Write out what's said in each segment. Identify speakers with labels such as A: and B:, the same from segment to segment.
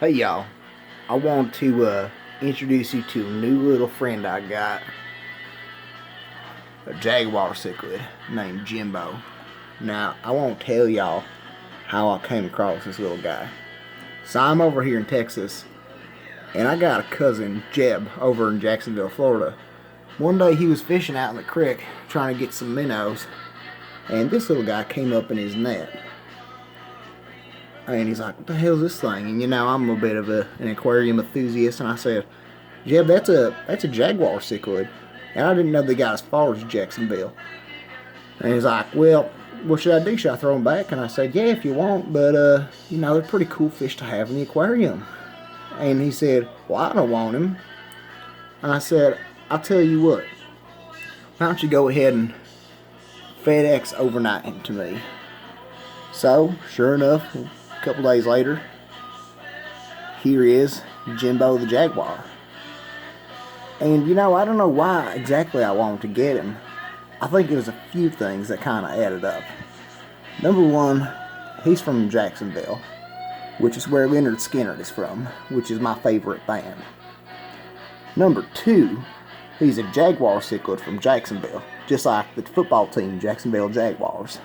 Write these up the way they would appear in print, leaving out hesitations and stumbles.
A: Hey y'all, I want to introduce you to a new little friend I got. A Jaguar cichlid named Jimbo. Now, I won't tell y'all how I came across this little guy. So I'm over here in Texas, and I got a cousin, Jeb, over in Jacksonville, Florida. One day he was fishing out in the creek trying to get some minnows, and this little guy came up in his net. And he's like, what the hell is this thing? And you know, I'm a bit of an aquarium enthusiast, and I said, Jeb, that's a Jaguar cichlid. And I didn't know they got as far as Jacksonville. And he's like, well, what should I do? Should I throw them back? And I said, yeah, if you want, but you know, they're pretty cool fish to have in the aquarium. And he said, well, I don't want them. And I said, I'll tell you what, why don't you go ahead and FedEx overnight him to me? So, sure enough, a couple days later, here is Jimbo the Jaguar. And you know, I don't know why exactly I wanted to get him. I think it was a few things that kind of added up. Number one, he's from Jacksonville, which is where Leonard Skinner is from, which is my favorite band. Number two, he's a Jaguar cichlid from Jacksonville, just like the football team, Jacksonville Jaguars.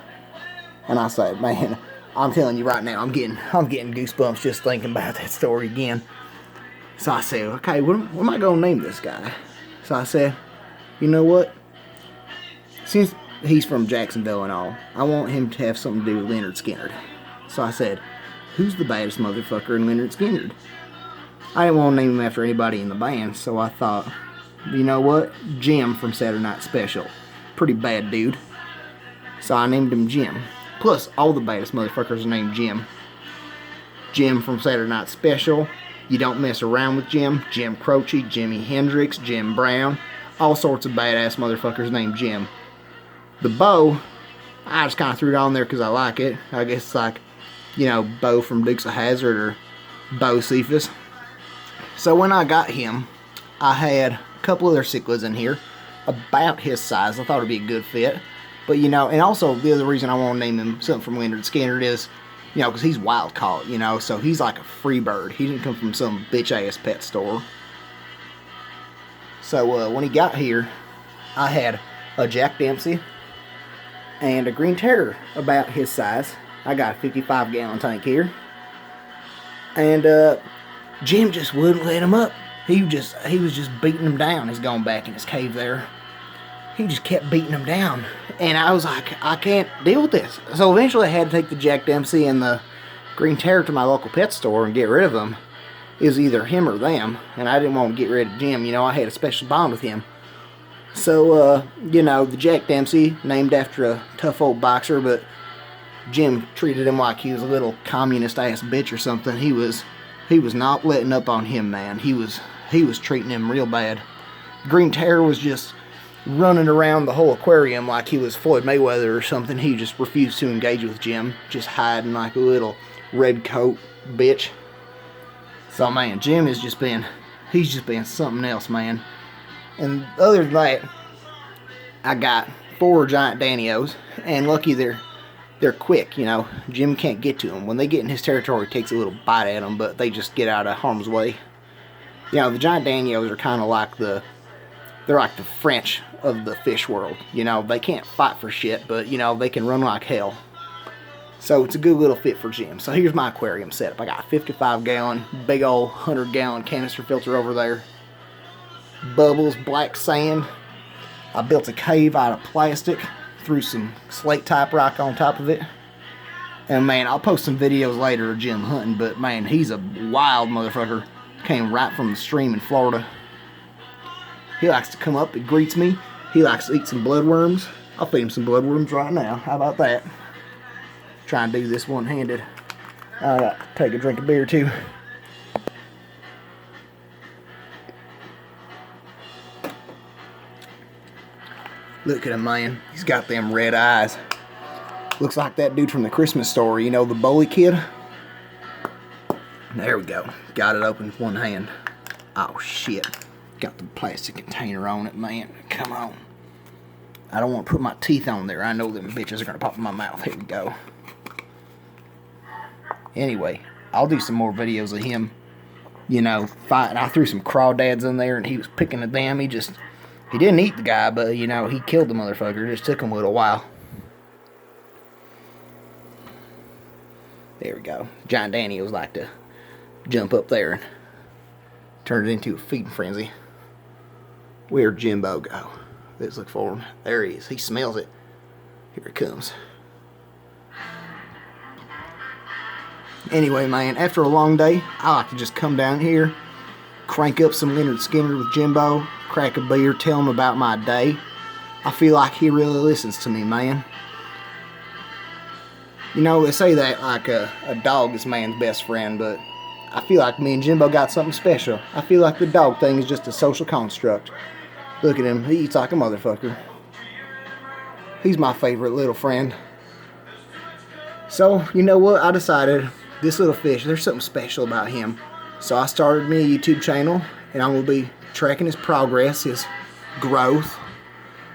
A: And I said, man, I'm telling you right now, I'm getting goosebumps just thinking about that story again. So I said, okay, what am I going to name this guy? So I said, you know what? Since he's from Jacksonville and all, I want him to have something to do with Leonard Skinner. So I said, who's the baddest motherfucker in Leonard Skinner? I didn't want to name him after anybody in the band, so I thought, you know what? Jim from Saturday Night Special. Pretty bad dude. So I named him Jim. Plus, all the baddest motherfuckers are named Jim. Jim from Saturday Night Special. You Don't Mess Around with Jim. Jim Croce, Jimi Hendrix, Jim Brown. All sorts of badass motherfuckers named Jim. The Bo, I just kind of threw it on there because I like it. I guess it's like, you know, Bo from Dukes of Hazzard or Bo Cephas. So when I got him, I had a couple other cichlids in here about his size. I thought it'd be a good fit. But, you know, and also the other reason I want to name him something from Leonard Skinner is, you know, because he's wild caught, you know, so he's like a free bird. He didn't come from some bitch-ass pet store. So when he got here, I had a Jack Dempsey and a green terrier about his size. I got a 55-gallon tank here. And Jim just wouldn't let him up. He was just beating him down. He's going back in his cave there. He just kept beating him down. And I was like, I can't deal with this. So eventually I had to take the Jack Dempsey and the green terrier to my local pet store and get rid of them. It was either him or them. And I didn't want to get rid of Jim. You know, I had a special bond with him. So, you know, the Jack Dempsey, named after a tough old boxer, but Jim treated him like he was a little communist-ass bitch or something. He was not letting up on him, man. He was treating him real bad. Green terrier was just running around the whole aquarium like he was Floyd Mayweather or something. He just refused to engage with Jim, just hiding like a little red coat bitch. So man, Jim has just been something else, man. And other than that, I got 4 giant Danios, and lucky they're quick, you know. Jim can't get to them. When they get in his territory, he takes a little bite at them, but they just get out of harm's way. You know, the giant Danios are kind of like they're like the French of the fish world. You know, they can't fight for shit, but, you know, they can run like hell. So it's a good little fit for Jim. So here's my aquarium setup. I got a 55-gallon, big old 100-gallon canister filter over there. Bubbles, black sand. I built a cave out of plastic, threw some slate type rock on top of it. And man, I'll post some videos later of Jim hunting, but man, he's a wild motherfucker. Came right from the stream in Florida. He likes to come up, he greets me. He likes to eat some bloodworms. I'll feed him some bloodworms right now. How about that? Try and do this one-handed. I got to take a drink of beer too. Look at him, man. He's got them red eyes. Looks like that dude from the Christmas Story, you know, the bully kid. There we go. Got it open with one hand. Oh shit. Got the plastic container on it, man. Come on. I don't want to put my teeth on there. I know them bitches are going to pop in my mouth. Here we go. Anyway, I'll do some more videos of him you know, fighting. I threw some crawdads in there, and he was picking at them. He didn't eat the guy, but, you know, he killed the motherfucker. It just took him a little while. There we go. Giant Danny was like to jump up there and turn it into a feeding frenzy. Where'd Jimbo go? Let's look for him. There he is. He smells it. Here it comes. Anyway, man, after a long day, I like to just come down here, crank up some Leonard Skinner with Jimbo, crack a beer, tell him about my day. I feel like he really listens to me, man. You know, they say that like a dog is man's best friend, but I feel like me and Jimbo got something special. I feel like the dog thing is just a social construct. Look at him. He eats like a motherfucker. He's my favorite little friend. So, you know what? I decided this little fish, there's something special about him. So I started me a YouTube channel, and I'm going to be tracking his progress, his growth.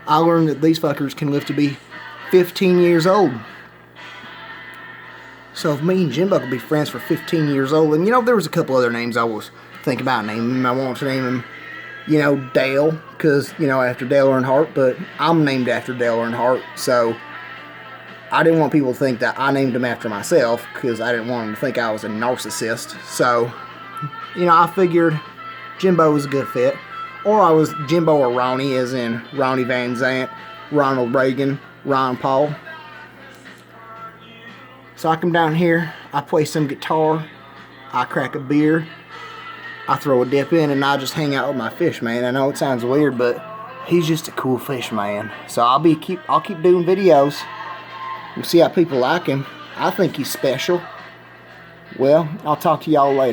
A: I learned that these fuckers can live to be 15 years old. So if me and Jimbo could be friends for 15 years old, and you know, there was a couple other names I was thinking about naming him. I wanted to name him, you know, Dale, because, you know, after Dale Earnhardt, but I'm named after Dale Earnhardt, so I didn't want people to think that I named him after myself, because I didn't want them to think I was a narcissist. So, you know, I figured Jimbo was a good fit. Or I was Jimbo or Ronnie, as in Ronnie Van Zant, Ronald Reagan, Ron Paul. So I come down here, I play some guitar, I crack a beer, I throw a dip in, and I just hang out with my fish, man. I know it sounds weird, but he's just a cool fish, man. So I'll keep doing videos. We'll see how people like him. I think he's special. Well, I'll talk to y'all later.